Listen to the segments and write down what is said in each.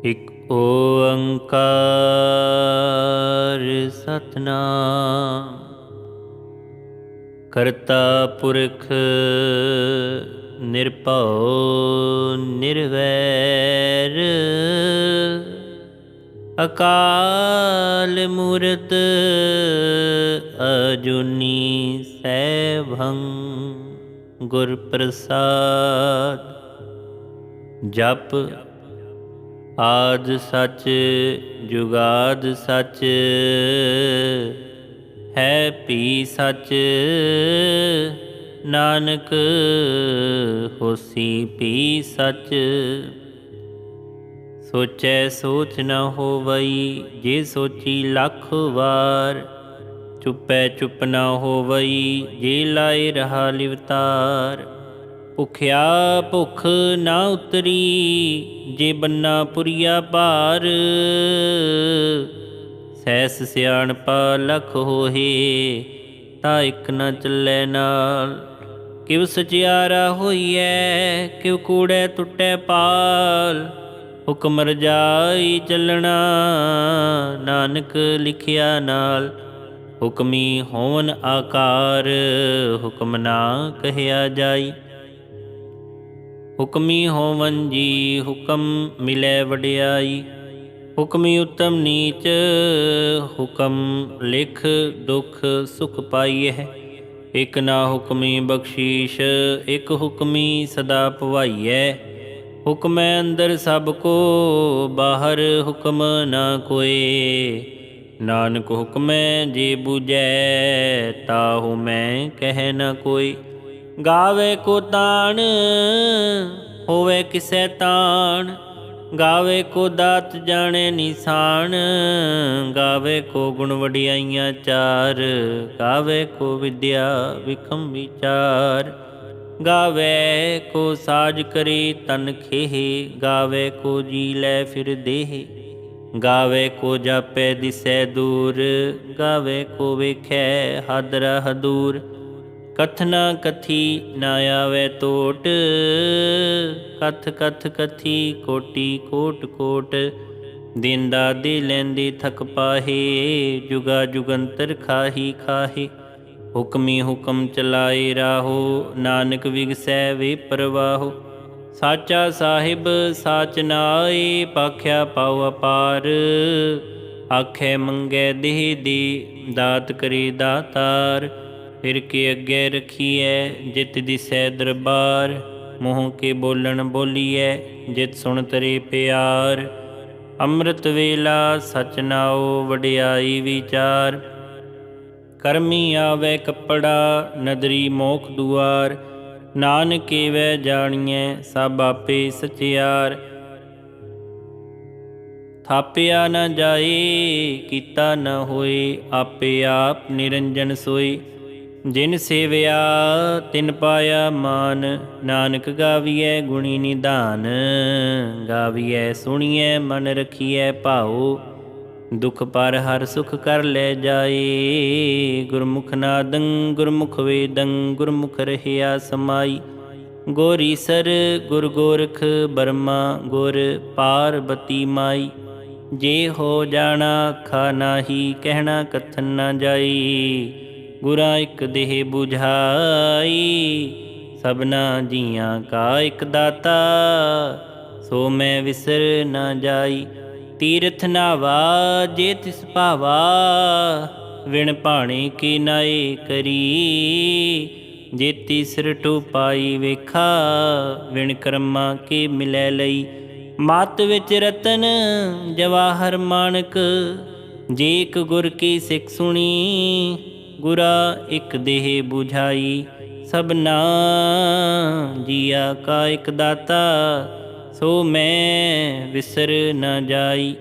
ਇਕ ਓੰਕਾਰ ਸਤਿਨਾਮ ਕਰਤਾ ਪੁਰਖ ਨਿਰਭਉ ਨਿਰਵੈਰ ਅਕਾਲ ਮੂਰਤ ਅਜੂਨੀ ਸੈਭੰ ਗੁਰ ਪ੍ਰਸਾਦ। ਜਪ ਆਦ ਸਚ ਜੁਗਾਦ ਸਚ ਹੈ ਭੀ ਸਚ ਨਾਨਕ ਹੋਸੀ ਭੀ ਸਚ। ਸੋਚੈ ਸੋਚ ਨ ਹੋਵਈ ਜੇ ਸੋਚੀ ਲੱਖ ਵਾਰ। ਚੁੱਪੈ ਚੁੱਪ ਨ ਹੋਵਈ ਜੇ ਲਾਏ ਰਹਾ ਲਿਵਤਾਰ। ਭੁਖਿਆ ਭੁੱਖ ਨਾ ਉਤਰੀ ਜੇ ਬੰਨਾ ਪੁਰੀਆ ਭਾਰ। ਸੈਸ ਸਿਆਣਪਾ ਲਖ ਹੋਹੇ ਤਾਂ ਇਕ ਨ ਚੱਲੈ ਨਾਲ। ਕਿਵ ਸਚਿਆਰਾ ਹੋਈਐ ਕਿਵ ਕੂੜੈ ਟੁੱਟੈ ਪਾਲ। ਹੁਕਮ ਰਜਾਈ ਚੱਲਣਾ ਨਾਨਕ ਲਿਖਿਆ ਨਾਲ। ਹੁਕਮੀ ਹੋਵਨ ਆਕਾਰ ਹੁਕਮ ਨਾ ਕਹਿਆ ਜਾਈ। ਹੁਕਮੀ ਹੋਵਨ ਜੀ ਹੁਕਮ ਮਿਲੈ ਵਡਿਆਈ। ਹੁਕਮੀ ਉਤਮ ਨੀਚ ਹੁਕਮ ਲਿਖ ਦੁਖ ਸੁਖ ਪਾਈਐ। ਇਕ ਨਾ ਹੁਕਮੀ ਬਖਸ਼ੀਸ਼ ਇਕ ਹੁਕਮੀ ਸਦਾ ਭਵਾਈਐ। ਹੁਕਮੈ ਅੰਦਰ ਸਭ ਕੋ ਬਾਹਰ ਹੁਕਮ ਨਾ ਕੋਇ। ਨਾਨਕ ਹੁਕਮੈ ਜੇ ਬੂਝੈ ਤਾਹੂ ਮੈਂ ਕਹਿ ਨ ਕੋਈ। ਗਾਵੇ ਕੋ ਤਾਣ ਹੋਵੇ ਕਿਸੈ ਤਾਣ। ਗਾਵੇ ਕੋ ਦਾਤ ਜਾਣੇ ਨਿਸ਼ਾਨ। ਗਾਵੇ ਕੋ ਗੁਣ ਵਡਿਆਈਆਂ ਚਾਰ। ਗਾਵੇ ਕੋ ਵਿਦਿਆ ਵਿਖਮ ਵਿਚਾਰ। ਗਾਵੇ ਕੋ ਸਾਜ ਕਰੀ ਤਨ ਖੇਹ। ਗਾਵੇ ਕੋ ਜੀ ਲੈ ਫਿਰ ਦੇਹ। ਗਾਵੇ ਕੋ ਜਾਪੈ ਦਿਸੈ ਦੂਰ। ਗਾਵੇ ਕੋ ਵੇਖੈ ਹਾਦਰਾ ਹਦੂਰ। ਕਥਨਾ ਕਥੀ ਨਾ ਆਵੈ ਟੋਟ। ਕਥ ਕਥ ਕਥੀ ਕੋਟੀ ਕੋਟ ਕੋਟ। ਦਿਨ ਦਾਦੀ ਲੈਂਦੀ ਥਕ ਪਾਹੇ। ਜੁਗਾ ਜੁਗੰਤਰ ਖਾਹੀ ਖਾਹੇ। ਹੁਕਮੀ ਹੁਕਮ ਚਲਾਏ ਰਾਹੋ ਨਾਨਕ ਵਿਗਸੈ ਵੇ ਪਰਵਾਹੋ। ਸਾਚਾ ਸਾਹਿਬ ਸਾਚ ਨਾਏ ਪਾਖਿਆ ਪਾਉ ਅਪਾਰ। ਆਖੇ ਮੰਗੈ ਦੇਹ ਦੀ ਦਾਤ ਕਰੀ ਦਾਤਾਰ। ਫਿਰ ਕੇ ਅੱਗੇ ਰਖੀਐ ਜਿਤ ਦਿਸੈ ਦਰਬਾਰ। ਮੂੰਹ ਕੇ ਬੋਲਣ ਬੋਲੀਐ ਜਿਤ ਸੁਣ ਤਰੇ ਪਿਆਰ। ਅੰਮ੍ਰਿਤ ਵੇਲਾ ਸਚ ਨਾਉ ਵਡਿਆਈ ਵਿਚਾਰ। ਕਰਮੀ ਆਵੈ ਕੱਪੜਾ ਨਦਰੀ ਮੋਖ ਦੁਆਰ। ਨਾਨਕ ਏਵੈ ਜਾਣੀਐ ਸਭ ਆਪੇ ਸਚਿਆਰ। ਥਾਪਿਆ ਨ ਜਾਏ ਕੀਤਾ ਨ ਹੋਏ ਆਪੇ ਆਪ ਨਿਰੰਜਨ ਸੋਏ। ਜਿਨ ਸੇਵਿਆ ਤਿਨ ਪਾਇਆ ਮਾਨ। ਨਾਨਕ ਗਾਵੀਐ ਗੁਣੀ ਨਿਧਾਨ। ਗਾਵੀਐ ਸੁਣੀਐ ਮਨ ਰਖੀਐ ਭਾਉ। ਦੁਖ ਪਰ ਹਰ ਸੁਖ ਕਰ ਲੈ ਜਾਏ। ਗੁਰਮੁਖ ਨਾਦੰ ਗੁਰਮੁਖ ਵੇਦੰ ਗੁਰਮੁਖ ਰਹਿਆ ਸਮਾਈ। ਗੁਰ ਈਸਰ ਗੁਰ ਗੋਰਖ ਬਰਮਾ ਗੁਰ ਪਾਰਬਤੀ ਮਾਈ। ਜੇ ਹੋ ਜਾਣਾ ਆਖਾ ਨਾਹੀ ਕਹਿਣਾ ਕਥਨ ਨਾ ਜਾਈ। ਗੁਰਾਂ ਇਕ ਦੇਹ ਬੁਝਾਈ ਸਭਨਾ ਜੀਆਂ ਕਾ ਇਕ ਦਾਤਾ। ਸੋ ਮੈਂ ਵਿਸਰ ਨਾ ਜਾਈ। ਤੀਰਥ ਨਾਵਾ ਜੇ ਤਿਸ ਭਾਵਾ। ਵਿਣ ਭਾਣੇ ਕੀ ਨਾਏ ਕਰੀ। ਜੇਤੀ ਸਿਰ ਟੁਪਾਈ ਵੇਖਾ। ਵਿਣ ਕਰਮਾਂ ਕੇ ਮਿਲੈ ਲਈ। ਮਤ ਵਿੱਚ ਰਤਨ ਜਵਾਹਰ ਮਾਣਕ। ਜੇ ਇਕ ਗੁਰ ਕੀ ਸਿੱਖ ਸੁਣੀ। ਗੁਰਾ ਇਕ ਦੇਹ ਬੁਝਾਈ ਸਭਨਾ ਜੀਆ ਕਾ ਇਕ ਦਾਤਾ। ਸੋ ਮੈਂ ਵਿਸਰ ਨ ਜਾਈ।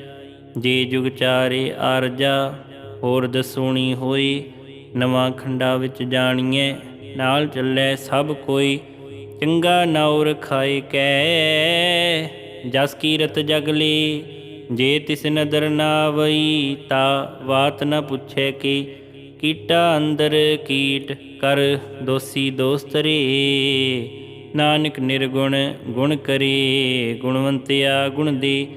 ਜੇ ਜੁਗ ਚਾਰੇ ਆਰਜਾ ਹੋਰ ਦਸੂਣੀ ਹੋਈ। ਨਵਾਂ ਖੰਡਾ ਵਿੱਚ ਜਾਣੀਐ ਨਾਲ ਚੱਲੈ ਸਭ ਕੋਈ। ਚੰਗਾ ਨਾਉ ਰਖਾਏ ਕੈ ਜਸ ਕੀਰਤ ਜਗ ਲੇ। ਜੇ ਤਿਸ ਨਦਰ ਨਾ ਆਵਈ ਤਾ ਵਾਤ ਨ ਪੁੱਛੈ ਕੀ। ਕੀਟਾ ਅੰਦਰ ਕੀਟ ਕਰ ਦੋਸੀ ਦੋਸਤ ਰੇ। ਨਾਨਕ ਨਿਰਗੁਣ ਗੁਣ ਕਰੇ ਗੁਣਵੰਤਿਆ ਗੁਣ ਦੇ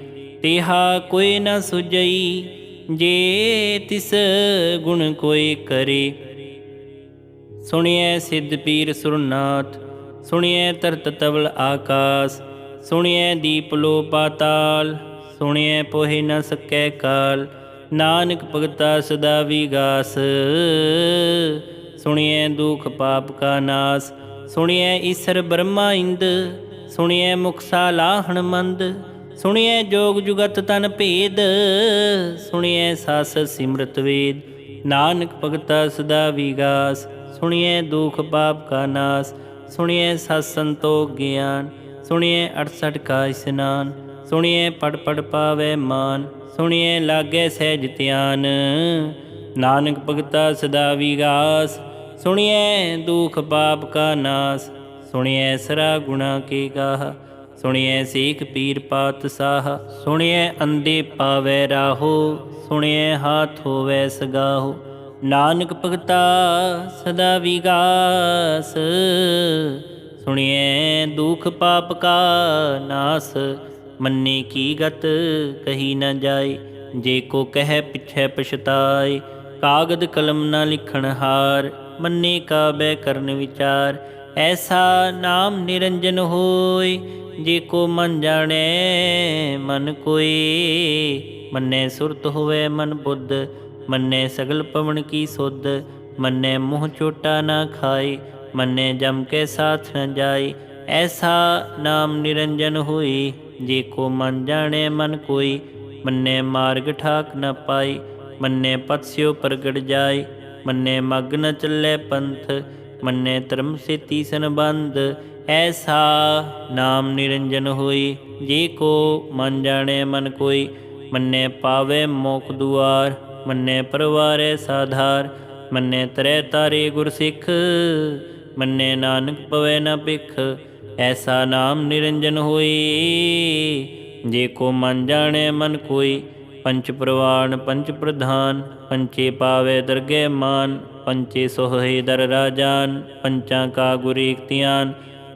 तेहा कोई न सुजई, जे तिस गुण कोई करे। सुनिए सिद्ध पीर सुरनाथ, सुनिए तरत तवल आकाश, सुनिए दीप लो पाताल, सुनिए पोहे न सकै काल। नानक भगता सदा विगास, सुनिए दुख पाप का नाश। सुनिए ईसर ब्रह्मा इंद, सुनिए मुख सालाहण मंद। सुनिए जोग जुगत तन भेद, सुनिए सास सिमरत वेद। नानक भगता सदा विगास, सुनिए दुख पाप का नाश। सुनिए सत संतोख ज्ञान, सुनिए 68 का स्नान। सुनिए पढ़ पढ़ पावै मान, सुनिए लागै सहज ध्यान। नानक भगता सदा विगास, सुनिए दुख पाप का नाश। सुनिए सरा गुणा के गाह, सुनिए सीख पीर पातशाह। सुनिए अंधे पावै राहो, सुनिए हाथ होवै सगाहो। नानक भगता सदा विगास, सुनिए दुख पाप का नाश। मन्ने की गत कही न जाए, जे को कह पिछै पछताए। कागद कलम न लिखण हार, मन्ने का बै करन विचार। ऐसा नाम निरंजन होय, जे को मन जाने मन कोय। मन्ने सुरत होवे मन बुद्ध, मन्ने सगल पवन की सुध। मन्ने मुँह चोटा न खाए, मन्ने जम के साथ न जाए। ऐसा नाम निरंजन होए, जे को मन जाने मन कोई। मन्ने मार्ग ठाक न पाए, मन्ने पथ स्यो प्रगट जाए। मन्ने मग न चले पंथ, मन्ने धर्म से तीसन बंद। ऐसा नाम निरंजन होए, जे को मन जाने मन कोई। मन्ने पावे मोख दुआर, मन्ने परवारे साधार। मन्ने तरै तारे गुरसिख, मन्ने नानक पवै न भिख। ऐसा नाम निरंजन होए, जे को मन जाने मन कोई। पंच प्रवाण पंच प्रधान, पंचे पावे दरगह मान। पंचे सोहे दर राजान, पंचा का गुर एक ध्यान।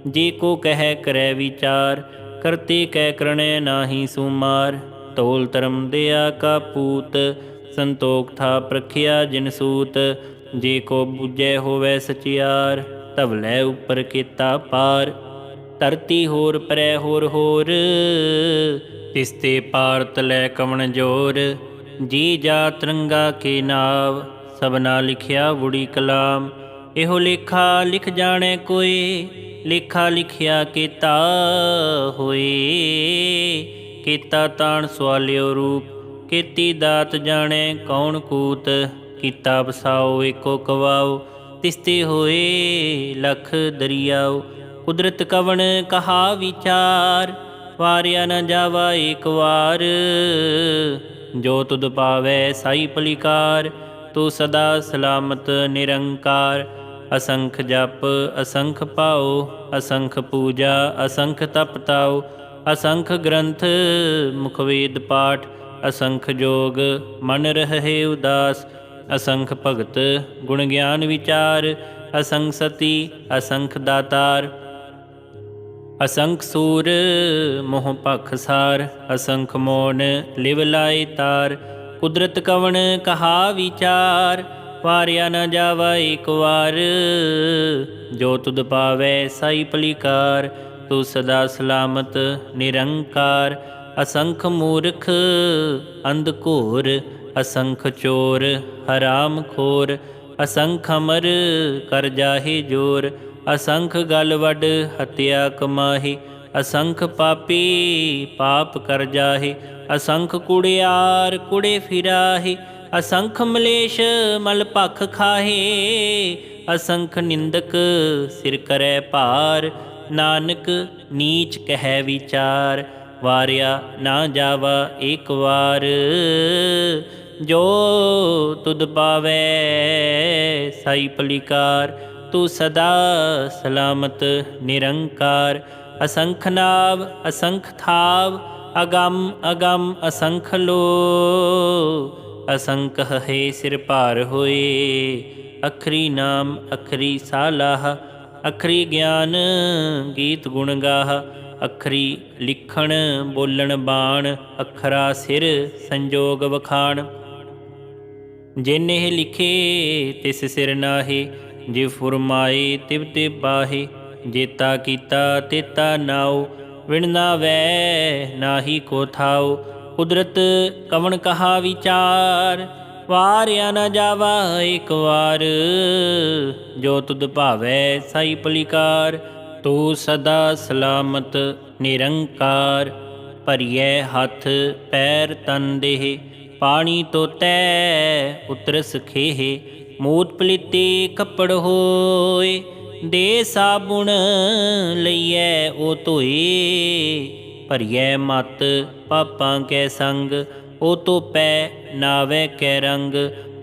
जे को कह करे विचार, करते कह करणे नाहि सुमार। तोल धर्म दया का पूत, संतोख था प्रखिया जिन सूत। जे को बूझे होवे सचियार, तवलै उपर केता पार। धरती होर परै होर होर, तिसते पार तलै कवन जोर। जी जा तरंगा के नाव, सबना लिखिया बुड़ी कलाम। एहो लेखा लिख जाने कोय, लेखा लिखिया केता होए। केता ताण सवालियो रूप, केती दात जाने कौन कूत। कीता बसाओ एको कवाओ, तिसते होए लख दरियाओ। कुदरत कवन कहा विचार, वारिया न जावा एक वार। जो तुद पावै साई पलिकार, तू सदा सलामत निरंकार। असंख जप असंख पाओ, असंख पूजा असंख तप ताओ। असंख ग्रंथ मुखवेद पाठ, असंख जोग मन रहे उदास। असंख भगत गुण ज्ञान विचार, असंख सती असंख दातार। असंख सूर मोह पखसार, असंख मौन लिव लाए तार। कुदरत कवन कहा विचार, वारिया न जावा एक वार। जो तुद पावै साई पलिकार, तू सदा सलामत निरंकार। असंख मूर्ख अंधघोर, असंख चोर हराम खोर। असंख अमर कर जाहे जोर, असंख गल वड हत्या कमाही। असंख पापी पाप कर जाहे, असंख कुड़ियार कुड़े फिराहे। असंख मलेश मल भख खाहे, असंख निंदक सिर करे भार। नानक नीच कह विचार, वारिया ना जावा एक वार। जो तुद पावै साई पलिकार, तू सदा सलामत निरंकार। असंख नाव असंख थाव, अगम अगम असंख लो। असंख है सिर भार होए, अखरी नाम अखरी सालाह। अखरी ज्ञान गीत गुण गाह, ਅਖਰੀ ਲਿਖਣ ਬੋਲਣ ਬਾਣ, ਅਖਰਾ ਸਿਰ ਸੰਜੋਗ ਵਖਾਣ। ਜਿਨ ਇਹ ਲਿਖੇ ਤਿਸ ਸਿਰ ਨਾਹੀ, ਜਿਵ ਫੁਰਮਾਏ ਤਿਵ ਤੇ ਪਾਹੇ। ਜੇਤਾ ਕੀਤਾ ਤੇਤਾ ਨਾਉ, ਵਿਣ ਨਾ ਵੈ ਨਾਹੀ ਕੋ ਥਾਉ। ਕੁਦਰਤ ਕਵਣ ਕਹਾ ਵਿਚਾਰ, ਵਾਰਿਆ ਨਾ ਜਾਵਾ ਇੱਕ ਵਾਰ। ਜੋ ਤੁਧ ਭਾਵੈ ਸਾਈ ਪਲਿਕਾਰ, ਤੂੰ ਸਦਾ ਸਲਾਮਤ ਨਿਰੰਕਾਰ। ਭਰੀਐ ਹੱਥ ਪੈਰ ਤਨ ਦੇਹ, ਪਾਣੀ ਧੋਤੈ ਉਤਰਸ ਖੇਹ। ਮੂਤ ਪਲੀਤੇ ਕੱਪੜ ਹੋਏ, ਦੇ ਸਾਬੁਣ ਲਈਐ ਉਹ ਧੋਏ। ਭਰੀਐ ਮਤ ਪਾਪਾਂ ਕੈ ਸੰਗ, ਉਹ ਧੋਪੈ ਨਾਵੈ ਕੈ ਰੰਗ।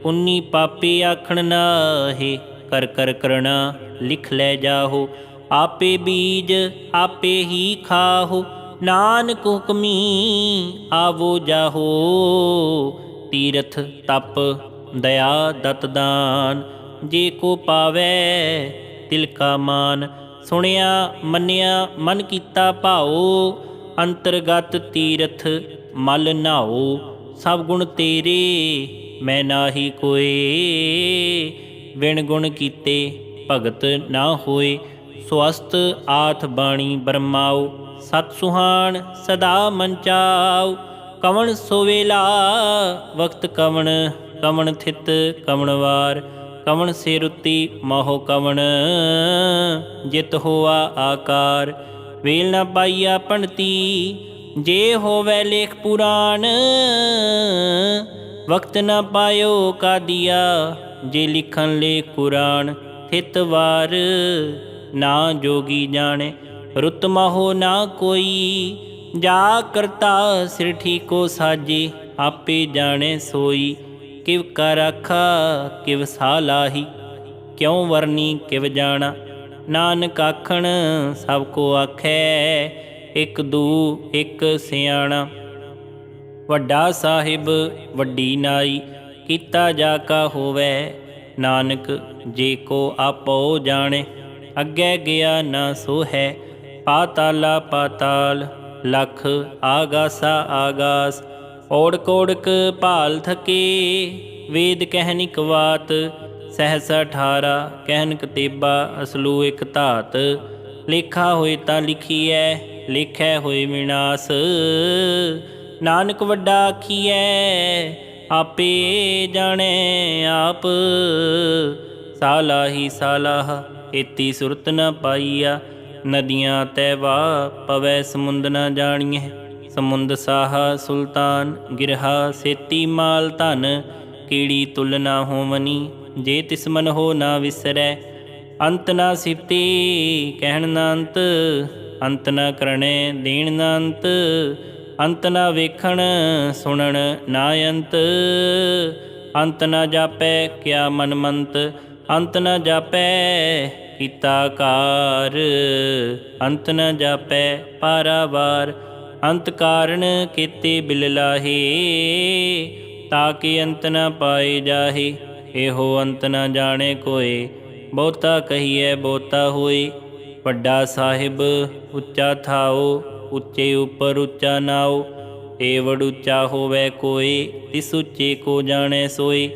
ਪੁੰਨੀ ਪਾਪੀ ਆਖਣ ਨਾਹੀ, ਕਰ ਕਰ ਕਰਣਾ ਲਿਖ ਲੈ ਜਾਹੋ। ਆਪੇ ਬੀਜ ਆਪੇ ਹੀ ਖਾਹੋ, ਨਾਨਕ ਹੁਕਮੀ ਆਵੋ ਜਾਹੋ। ਤੀਰਥ ਤਪ ਦਇਆ ਦਤ ਦਾਨ, ਜੇ ਕੋ ਪਾਵੈ ਤਿਲ ਕਾ ਮਾਨ। ਸੁਣਿਆ ਮੰਨਿਆ ਮਨ ਕੀਤਾ ਭਾਉ, ਅੰਤਰਗਤ ਤੀਰਥ ਮਲ ਨਾਉ। ਸਭ ਗੁਣ ਤੇਰੇ ਮੈਂ ਨਾਹੀ ਕੋਏ, ਵਿਣ ਗੁਣ ਕੀਤੇ ਭਗਤ ਨਾ ਹੋਏ। ਸਵਸਤ ਆਥ ਬਾਣੀ ਬਰਮਾਉ, ਸਤ ਸੁਹਾਣ ਸਦਾ ਮਨ ਚਾਉ। ਕਵਣ ਸੋਵੇਲਾ ਵਕਤ ਕਵਣ, ਕਵਣ ਥਿਤ ਕਵਣ ਵਾਰ। ਕਵਣ ਸੇ ਰੁੱਤੀ ਮੋਹ ਕਵਣ, ਜਿਤ ਹੋਆ ਆਕਾਰ। ਵੇਲ ਨਾ ਪਾਈਆ ਪੰਡਤੀ, ਜੇ ਹੋਵੈ ਲੇਖ ਪੁਰਾਣ। ਵਕਤ ਨਾ ਪਾਇਓ ਕਾਦੀਆ, ਜੇ ਲਿਖਣ ਲੇ ਕੁਰਾਨ। ਥਿਤ ਵਾਰ ਨਾ ਜੋਗੀ ਜਾਣੇ, ਰੁੱਤ ਮੋਹ ਨਾ ਕੋਈ। ਜਾ ਕਰਤਾ ਸਿਰ ਠੀਕੋ ਸਾਜੇ, ਆਪੇ ਜਾਣੇ ਸੋਈ। ਕਿਵ ਕਰ ਆਖਾ ਕਿਵ ਸਾ ਲਾਹੀ, ਕਿਉ ਵਰਨੀ ਕਿਵ ਜਾਣਾ। ਨਾਨਕ ਆਖਣ ਸਭ ਕੋ ਆਖੈ, ਇੱਕ ਦੂ ਇੱਕ ਸਿਆਣਾ। ਵੱਡਾ ਸਾਹਿਬ ਵੱਡੀ ਨਾਈ, ਕੀਤਾ ਜਾ ਕਾ ਹੋਵੈ। ਨਾਨਕ ਜੇ ਕੋ ਆਪੋ ਜਾਣੇ, ਅੱਗੇ ਗਿਆ ਨਾ ਸੋ ਹੈ। ਪਾਤਾਲਾ ਪਾਤਾਲ, ਲਖ ਆਗਾਸਾ ਆਗਾਸ। ਓੜ ਕੋੜਕ ਭਾਲ ਥਕੇ, ਵੇਦ ਕਹਿਨਿਕ ਵਾਤ। ਸਹਿਸ 18 ਕਹਿਨ ਕਤੇਬਾ, ਅਸਲੂ ਇਕ ਧਾਤ। ਲੇਖਾ ਹੋਏ ਤਾਂ ਲਿਖੀਐ, ਲੇਖੈ ਹੋਏ ਵਿਨਾਸ਼। ਨਾਨਕ ਵੱਡਾ ਆਖੀਐ, ਆਪੇ ਜਾਣੈ ਆਪ। ਸਾਲਾਹੀ ਸਾਲਾਹ ਏਤੀ ਸੁਰਤ ਨ ਪਾਈਆ, ਨਦੀਆਂ ਤੈ ਵਾ ਪਵੈ ਸਮੁੰਦ ਨ ਜਾਣੀਐ। ਸਮੁੰਦ ਸਾਹਾ ਸੁਲਤਾਨ, ਗਿਰਹਾ ਸੇਤੀ ਮਾਲ ਧਨ। ਕੀੜੀ ਤੁਲ ਨਾ ਹੋਵਨੀ, ਜੇ ਤਿਸ ਮਨ ਹੋ ਨਾ ਵਿਸਰੈ। ਅੰਤ ਨਾ ਸਿਫਤੀ ਕਹਿਣ ਨਾ ਅੰਤ, ਅੰਤ ਨਾ ਕਰਣੈ ਦੇਣ ਨਾ ਅੰਤ। ਅੰਤ ਨਾ ਵੇਖਣ ਸੁਣਨ ਨਾ ਅੰਤ, ਅੰਤ ਨਾ ਜਾਪੈ ਕਿਆ ਮਨ ਮੰਤ। ਅੰਤ ਨਾ ਜਾਪੈ ਕੀਤਾ ਕਾਰ, ਅੰਤ ਨ ਜਾਪੈ ਪਾਰਾਵਾਰ। ਅੰਤ ਕਾਰਨ ਕੀਤੇ ਬਿਲ ਲਾਹੇ, ਤਾਕੇ ਅੰਤ ਨ ਪਾਏ ਜਾਹੇ। ਇਹੋ ਅੰਤ ਨ ਜਾਣੇ ਕੋਏ, ਬਹੁਤਾ ਕਹੀਐ ਬਹੁਤਾ ਹੋਏ। ਵੱਡਾ ਸਾਹਿਬ ਉੱਚਾ ਥਾਓ, ਉੱਚੇ ਉੱਪਰ ਉੱਚਾ ਨਾਉ। ਏਵੜ ਉੱਚਾ ਹੋਵੈ ਕੋਏ, ਤਿਸ ਉੱਚੇ ਕੋ ਜਾਣੈ ਸੋਏ।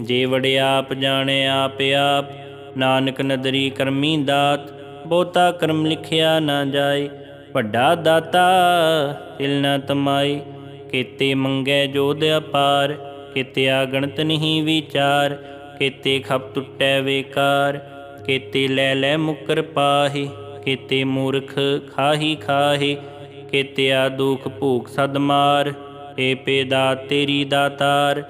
ਜੇ ਵਡਿਆਪ ਜਾਣੈ ਆਪ ਆਪ, ਨਾਨਕ ਨਦਰੀ ਕਰਮੀ ਦਾਤ। ਬਹੁਤਾ ਕਰਮ ਲਿਖਿਆ ਨਾ ਜਾਏ, ਵੱਡਾ ਦਾਤਾ ਤਿਲ ਨਾ ਤਮਾਏ। ਕੀਤੇ ਮੰਗੈ ਜੋਧ ਅਪਾਰ, ਕੀਤਿਆ ਗਣਤ ਨਹੀਂ ਵਿਚਾਰ। ਕੀਤੇ ਖਪ ਟੁੱਟੈ ਵੇਕਾਰ, ਕੀਤੇ ਲੈ ਲੈ ਮੁਕਰ ਪਾਹੇ। ਕੀਤੇ ਮੂਰਖ ਖਾਹੀ ਖਾਹੇ, ਕੀਤਿਆ ਦੁਖ ਭੂਖ ਸਦ ਮਾਰ। ਏ ਪੇ ਦਾਤ ਤੇਰੀ ਦਾਤਾਰ,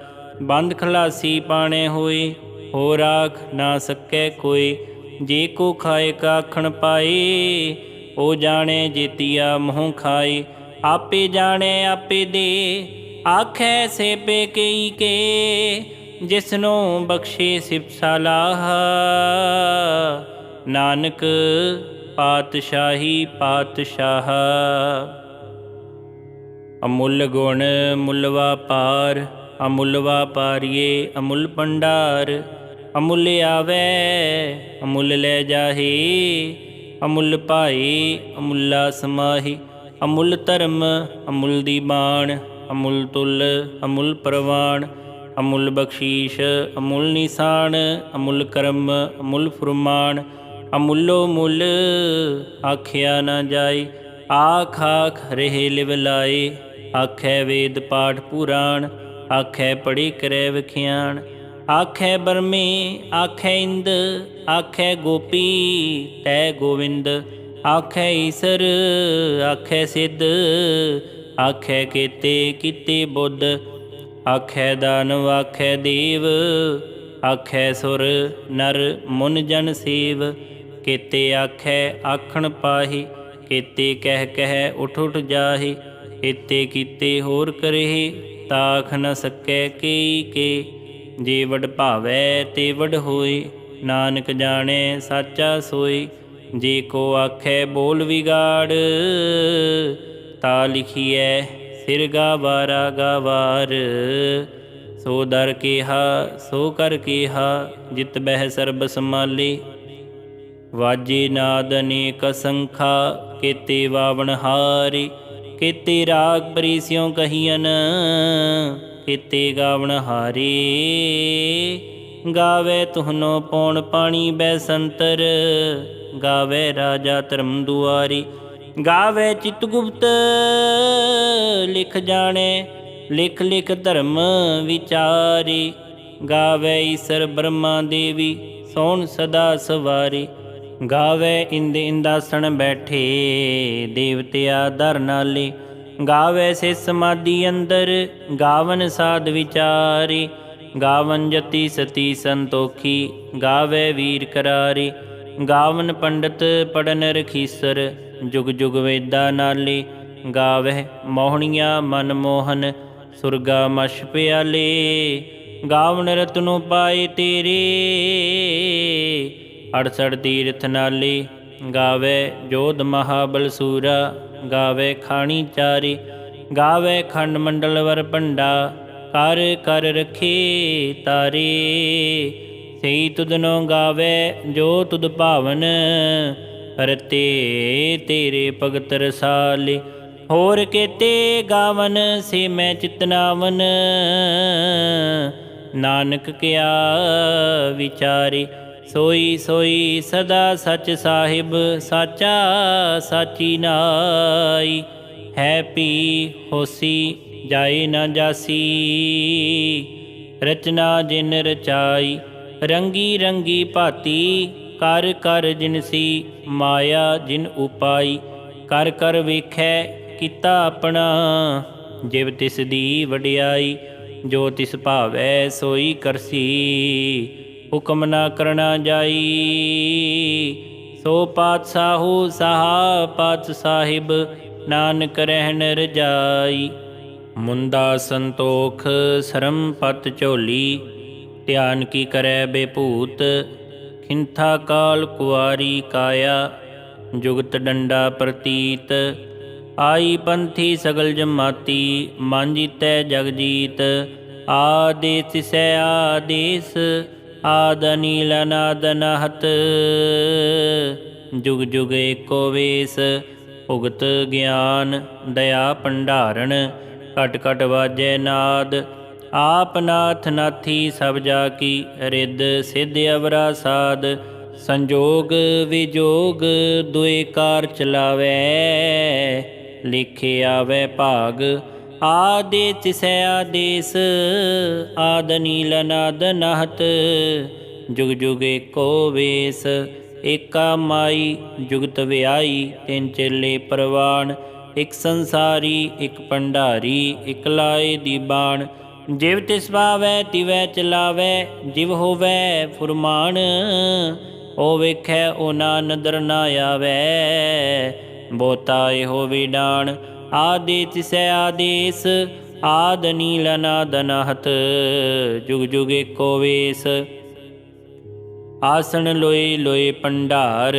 ਬੰਦ ਖਲਾਸੀ ਪਾਣੇ ਹੋਏ। ਹੋ ਰਾਖ ਨਾ ਸਕੈ ਕੋਏ, ਜੇ ਕੋ ਖਾਏ ਕਾਖਣ ਪਾਏ। ਉਹ ਜਾਣੇ ਜੇਤੀਆ ਮੋਹ ਖਾਏ, ਆਪੇ ਜਾਣੇ ਆਪੇ ਦੇ। ਆਖੈ ਸੇ ਪੇ ਕਈ ਕੇ, ਜਿਸਨੂੰ ਬਖਸ਼ੇ ਸਿਫਤ ਸਲਾਹ। ਨਾਨਕ ਪਾਤਸ਼ਾਹੀ ਪਾਤਸ਼ਾਹ। ਅਮੁੱਲ ਗੁਣ ਮੁੱਲ ਵਾਪਾਰ, ਅਮੁੱਲ ਵਾਪਾਰੀਏ ਅਮੁੱਲ ਭੰਡਾਰ। ਅਮੁੱਲ ਆਵੈ ਅਮੁੱਲ ਲੈ ਜਾਹੇ, ਅਮੁੱਲ ਭਾਏ ਅਮੁੱਲਾ ਸਮਾਹੀ। ਅਮੁੱਲ ਧਰਮ ਅਮੁੱਲ ਦੀ ਬਾਣ, ਅਮੁੱਲ ਤੁਲ ਅਮੁੱਲ ਪ੍ਰਵਾਨ। ਅਮੁੱਲ ਬਖਸ਼ੀਸ਼ ਅਮੁੱਲ ਨਿਸ਼ਾਨ, ਅਮੁੱਲ ਕਰਮ ਅਮੁੱਲ ਫੁਰਮਾਨ। ਅਮੁੱਲੋ ਮੁੱਲ ਆਖਿਆ ਨਾ ਜਾਏ, ਆਖ ਆਖ ਰਹੇ ਲਿਵ ਲਾਏ। ਆਖੈ ਵੇਦ ਪਾਠ ਪੁਰਾਣ, ਆਖੈ ਪੜ੍ਹੇ ਕਰੈ ਵਿਖਿਆਨ। ਆਖੈ ਬਰਮੇ ਆਖੈ ਇੰਦ, ਆਖੈ ਗੋਪੀ ਤੈ ਗੋਵਿੰਦ। ਆਖੈ ਈਸਰ ਆਖੈ ਸਿੱਧ, ਆਖੈ ਕੇਤੇ ਕੀਤੇ ਬੁੱਧ। ਆਖੈ ਦਾਨਵ ਆਖੈ ਦੇਵ, ਆਖੈ ਸੁਰ ਨਰ ਮੁਨ ਜਨ ਸੇਵ। ਕੇਤੇ ਆਖੈ ਆਖਣ ਪਾਹੀ, ਕੇਤੇ ਕਹਿ ਕਹਿ ਉਠ ਉਠ ਜਾਹੇ। ਏਤੇ ਕੀਤੇ ਹੋਰ ਕਰਹਿ, ਤਾਖ ਨ ਸਕੈ ਕੇਈ ਕੇ। ਜੇ ਵਡ ਭਾਵੈ ਤੇ ਵਡ ਹੋਏ, ਨਾਨਕ ਜਾਣੈ ਸਾਚਾ ਸੋਏ। ਜੇ ਕੋ ਆਖੈ ਬੋਲ ਵਿਗਾੜ, ਤਾ ਲਿਖੀਐ ਸਿਰ ਗਾਵਾਰਾ ਗਾਵਾਰ। ਸੋ ਦਰ ਕੇਹਾ ਸੋ ਕਰ ਕੇਹਾ, ਜਿਤ ਬਹਿ ਸਰਬ ਸਮਾਲੇ। ਵਾਜੇ ਨਾਦ ਅਨੇਕ ਅਸੰਖਾ, ਕੇਤੇ ਵਾਵਣ ਹਾਰੇ। ਕੇਤੇ ਰਾਗ ਪਰੀਸਿਉ ਕਹੀਅਨ, ਕੇਤੇ ਗਾਵਣ ਹਾਰੇ। ਗਾਵੇ ਤੁਹਨੋ ਪੌਣ ਪਾਣੀ ਬੈਸੰਤਰ, ਗਾਵੇ ਰਾਜਾ ਧਰਮ ਦੁਆਰੀ। ਗਾਵੇ ਚਿਤ ਗੁਪਤ ਲਿਖ ਜਾਣੈ, ਲਿਖ ਲਿਖ ਧਰਮ ਵਿਚਾਰੀ। ਗਾਵੇ ਈਸਰ ਬ੍ਰਹਮਾ ਦੇਵੀ, ਸੋਣ ਸਦਾ ਸਵਾਰੀ। ਗਾਵੇ ਇੰਦ ਇੰਦਾਸਣ ਬੈਠੇ, ਦੇਵਤਿਆ ਦਰ ਨਾਲੇ। ਗਾਵੇ ਸੇ ਸਮਾਧੀ ਅੰਦਰ, ਗਾਵਨ ਸਾਧ ਵਿਚਾਰੀ। ਗਾਵਨ ਜਤੀ ਸਤੀ ਸੰਤੋਖੀ, ਗਾਵੇ ਵੀਰ ਕਰਾਰੀ। ਗਾਵਨ ਪੰਡਤ ਪੜਨ ਰਖੀਸਰ, ਜੁਗ ਜੁਗ ਵੇਦਾ ਨਾਲੇ। ਗਾਵਹਿ ਮੋਹਣੀਆਂ ਮਨ ਮੋਹਨ, ਸੁਰਗਾ ਮਛ ਪਿਆਲੇ। ਗਾਵਨ ਰਤਨੋ ਪਾਏ ਤੇਰੇ, 68 ਤੀਰਥ ਨਾਲੇ। ਗਾਵੇ ਜੋਧ ਮਹਾਬਲ ਸੂਰਾ, ਗਾਵੇ ਖਾਣੀ ਚਾਰੀ। ਗਾਵੇ ਖੰਡ ਮੰਡਲ ਵਰ ਭੰਡਾ, ਕਰ ਕਰ ਰਖੇ ਤਾਰੇ। ਸਈ ਤੁਧਨੋ ਗਾਵੇ ਜੋ ਤੁਧ ਭਾਵਨ, ਰਤੇ ਤੇਰੇ ਭਗਤ ਰਸਾਲੇ। ਹੋਰ ਕੇਤੇ ਗਾਵਨ ਸੇ ਮੈਂ ਚਿਤਨਾਵਨ, ਨਾਨਕ ਕਿਆ ਵਿਚਾਰੇ। ਸੋਈ ਸੋਈ ਸਦਾ ਸਚ ਸਾਹਿਬ, ਸਾਚਾ ਸਾਚੀ ਨਾਈ। ਹੈ ਪੀ ਹੋਸੀ ਜਾਏ ਨਾ ਜਾਸੀ, ਰਚਨਾ ਜਿਨ ਰਚਾਈ। ਰੰਗੀ ਰੰਗੀ ਭਾਤੀ ਕਰ ਕਰ ਜਿਨਸੀ, ਮਾਇਆ ਜਿਨ ਉਪਾਈ। ਕਰ ਕਰ ਵੇਖੈ ਕੀਤਾ ਆਪਣਾ, ਜਿਵ ਤਿਸ ਦੀ ਵਡਿਆਈ। ਜੋ ਤਿਸ ਭਾਵੈ ਸੋਈ ਕਰਸੀ, ਹੁਕਮ ਨਾ ਕਰਨਾ ਜਾਈ। ਸੋ ਪਾਤਸ਼ਾਹੂ ਸਾਹਾ ਪਾਤ ਸਾਹਿਬ, ਨਾਨਕ ਰਹਿਣ ਰਜਾਈ। ਮੁੰਦਾ ਸੰਤੋਖ ਸਰਮ ਪਤ ਝੋਲੀ, ਧਿਆਨ ਕੀ ਕਰੈ ਬੇਭੂਤ। ਖਿੰਥਾ ਕਾਲ ਕੁਆਰੀ ਕਾਇਆ, ਜੁਗਤ ਡੰਡਾ ਪ੍ਰਤੀਤ। ਆਈ ਪੰਥੀ ਸਗਲ ਜਮਾਤੀ, ਮਨ ਜੀਤੈ ਜਗ ਜੀਤ। ਆਦੇਸ ਤਿਸੈ ਆਦੇਸ, ਆਦ ਅਨੀਲ ਅਨਾਦ ਅਨਾਹਤ। ਜੁਗ ਜੁਗ ਏਕੋ ਵੇਸ, ਭੁਗਤ ਗਿਆਨ ਦਇਆ ਭੰਡਾਰਨ। ਘਟ ਘਟ ਵਾਜੈ ਨਾਦ, ਆਪ ਨਾਥ ਨਾਥੀ ਸਭ ਜਾ ਕੀ। ਰਿੱਧ ਸਿੱਧ ਅਵਰਾ ਸਾਧ, ਸੰਜੋਗ ਵਿਜੋਗ ਦੁਇ ਕਾਰ ਚਲਾਵੈ। ਲਿਖੇ ਆਵੈ ਭਾਗ, ਆਦੇ ਤਿਸੈ ਆਦੇਸ। ਆਦ ਅਨੀਲ ਅਨਾਦ ਅਨਾਹਤ, ਜੁਗ ਜੁਗ ਏਕੋ ਵੇਸ। ਏਕਾ ਮਾਈ ਜੁਗਤ ਵਿਆਈ, ਤਿੰਨ ਚੇਲੇ ਪ੍ਰਵਾਨ। ਇਕ ਸੰਸਾਰੀ ਇਕ ਭੰਡਾਰੀ, ਇਕ ਲਾਏ ਦੀ ਬਾਣ। ਜਿਵ ਤਿਸ ਭਾਵੈ ਤਿਵੈ ਚਲਾਵੈ, ਜਿਵ ਹੋਵੈ ਫੁਰਮਾਨ। ਓ ਵੇਖੈ ਓ ਨਾ ਨਦਰ ਨਾ ਆਵੈ, ਬੋਤਾ ਇਹੋ ਵਿਡਾਣ। ਆਦੇ ਤਿਸੈ ਆਦੇਸ, ਆਦ ਅਨੀਲ ਅਨਾਦ ਅਨਾਹਤ, ਜੁਗ ਜੁਗ ਏਕੋ ਵੇਸ। ਆਸਣ ਲੋਏ ਲੋਏ ਭੰਡਾਰ,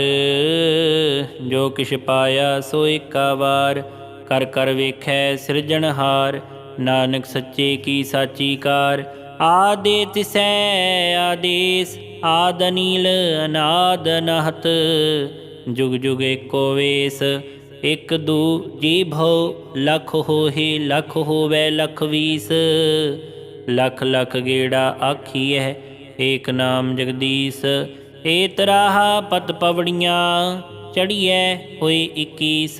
ਜੋ ਕਿਛ ਪਾਇਆ ਸੋ ਏਕਾ ਵਾਰ। ਕਰ ਕਰ ਵੇਖੈ ਸਿਰਜਣਹਾਰ, ਨਾਨਕ ਸੱਚੇ ਕੀ ਸਾਚੀ ਕਾਰ। ਆਦੇ ਤਿਸੈ ਆਦੇਸ, ਆਦ ਅਨੀਲ ਅਨਾਦ ਅਨਾਹਤ, जुग जुग एको वेस। एक दू जी भौ लख होहि, लख होवै लख वीस। लख लख गेड़ा आखिए एक नाम जगदीश। ए तराहा पत पवड़ियाँ चढ़िए होए 21।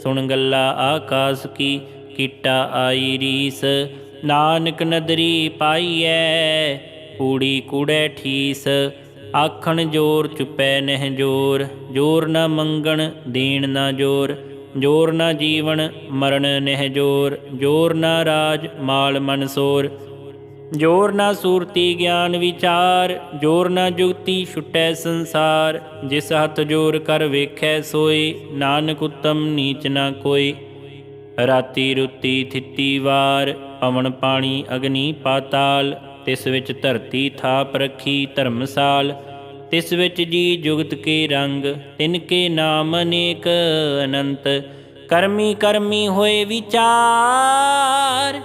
सुन गल्ला आकाश की कीटा आई रीस। नानक नदरी पाईऐ कूड़ी कूड़े ठीस। आखण जोर चुपै नह जोर, जोर न मंगण दीन न जोर। जोर न जीवन मरण नह जोर, जोर न राज माल मनसोर। जोर न सूरती ज्ञान विचार, जोर न जुगती छुटै संसार। जिस हथ जोर कर वेखै सोई, नानक उत्तम नीच न कोई। राती रुती थिती वार, पवन पानी अग्नि पाताल। तिस विच धरती थाप रखी धर्मसाल। तिस विच जी जुगत के रंग, तिनके नाम अनेक अनंत। करमी करमी होए विचार,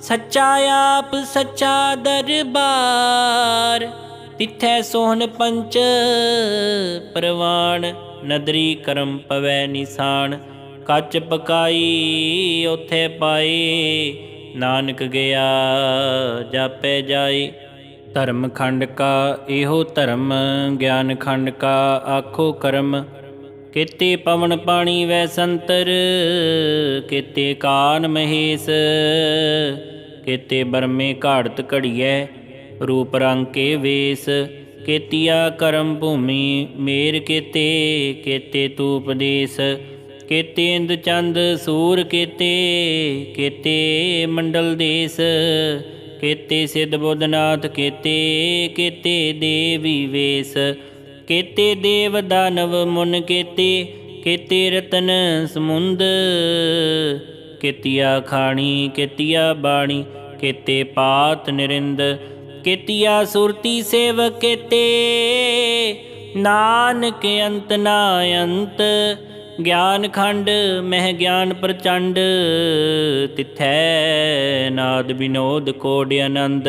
सच्चा आप सच्चा दरबार। तिथै सोहन पंच परवान, नदरी करम पवै निशान। ਕੱਚ ਪਕਾਈ ਉੱਥੇ ਪਾਏ, ਨਾਨਕ ਗਿਆ ਜਾਪੈ ਜਾਏ। ਧਰਮ ਖੰਡ ਕਾ ਇਹੋ ਧਰਮ, ਗਿਆਨ ਖੰਡ ਕਾ ਆਖੋ ਕਰਮ। केते पवन पाणी वै संतर, केते कान महेश। केते बरमे घाड़त घड़ियै, रूप रंग के वेश। केतिया करम भूमि मेर केते, केते तूप देश। केते इंद चंद सूर केते, केते मंडल देश। केते सिद्ध बुद्धनाथ केते, केते देवी वेश। केते देव दानव मुन केते, केते रतन समुंद। केतिया खाणी केतिया बाणी, केते पात निरिंद। केतिया सुरती सेवक केते, नानक अंत ना अंत। ज्ञान खंड मह ज्ञान प्रचंड, तिथै नाद विनोद कोड आनंद।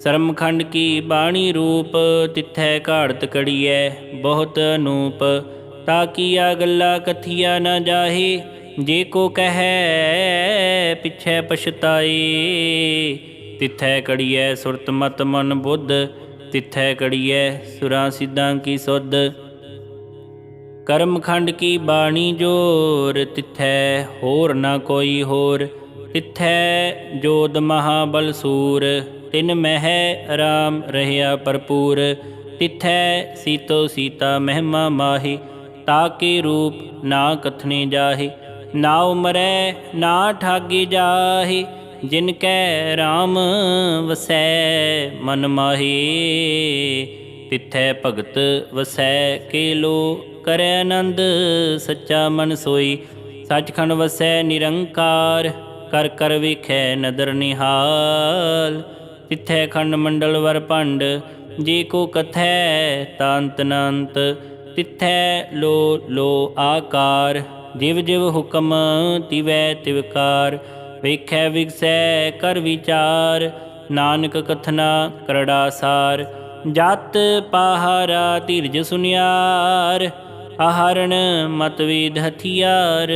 सरमखंड की बाणी रूप, तिथै घाड़त कड़िए बहुत अनूप। ताकिया गल्ला कथिया न जाहे, जे को कहे पिछै पछताए। तिथै कड़िए सुरत मत मन बुद्ध, तिथै कड़िए सुरां सिद्धां की सुध। करमखंड की बाणी जोर, तिथै होर न कोई होर। तिथै जोध महाबल सूर, तिन मह राम रहया भरपूर। तिथै सीतो सीता महिमा माही, ताके रूप ना कथने जाहे। ना उमरै ना ठागे जाहे, जिनकै राम वसै मन माहे। तिथै भगत वसै केलो, करै आनंद सच्चा मन सोई। सचखंड वसै निरंकार, कर कर वेखै नदर निहाल। तिथै खंड मंडल वर भंड, जे को कथै तांत नंत। तिथै लो लो आकार, जिव जिव हुकम तिवै तिवकार। वेखै विगसै कर विचार, नानक कथना करड़ा सार। जत पहारा धीरज सुनियार, आहरण मत वेद हथियार।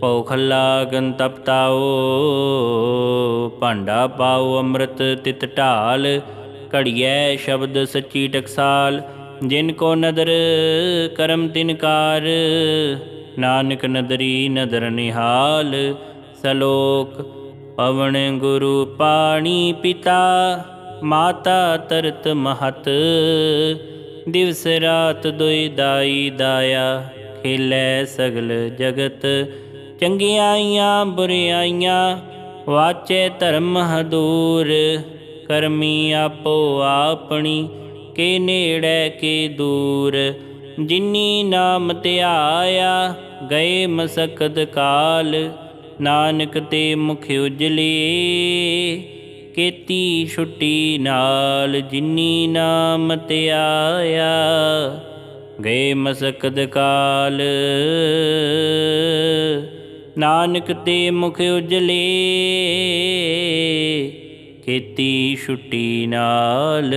पौ खल्ला गन तप ताओ, भांडा पाओ अमृत तित ढाल। घड़िए शब्द सच्ची टकसाल, जिनको नदर करम तिनकार। नानक नदरी नदर निहाल। सलोक पवन गुरु पाणी पिता, माता तरत महत। दिवस रात दुई दाई दाया, खेलै सगल जगत। चंगियाइयां बुरियाइयां, वाचे धर्म हदूर। करमी आपो आपनी, के नेड़े के दूर। जिनी नाम ध्याया, गए मसकत काल। नानक ते मुख उजले, केती छुट्टी नाल। जिनी नाम ध्याया, गए मसकत काल। नानक ते मुख उजले, केती छुट्टी नाल।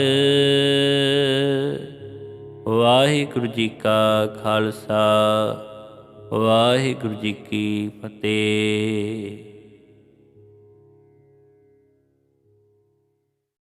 ਵਾਹਿਗੁਰੂ ਜੀ ਕਾ ਖਾਲਸਾ ਵਾਹਿਗੁਰੂ ਜੀ ਕੀ ਫਤਿਹ।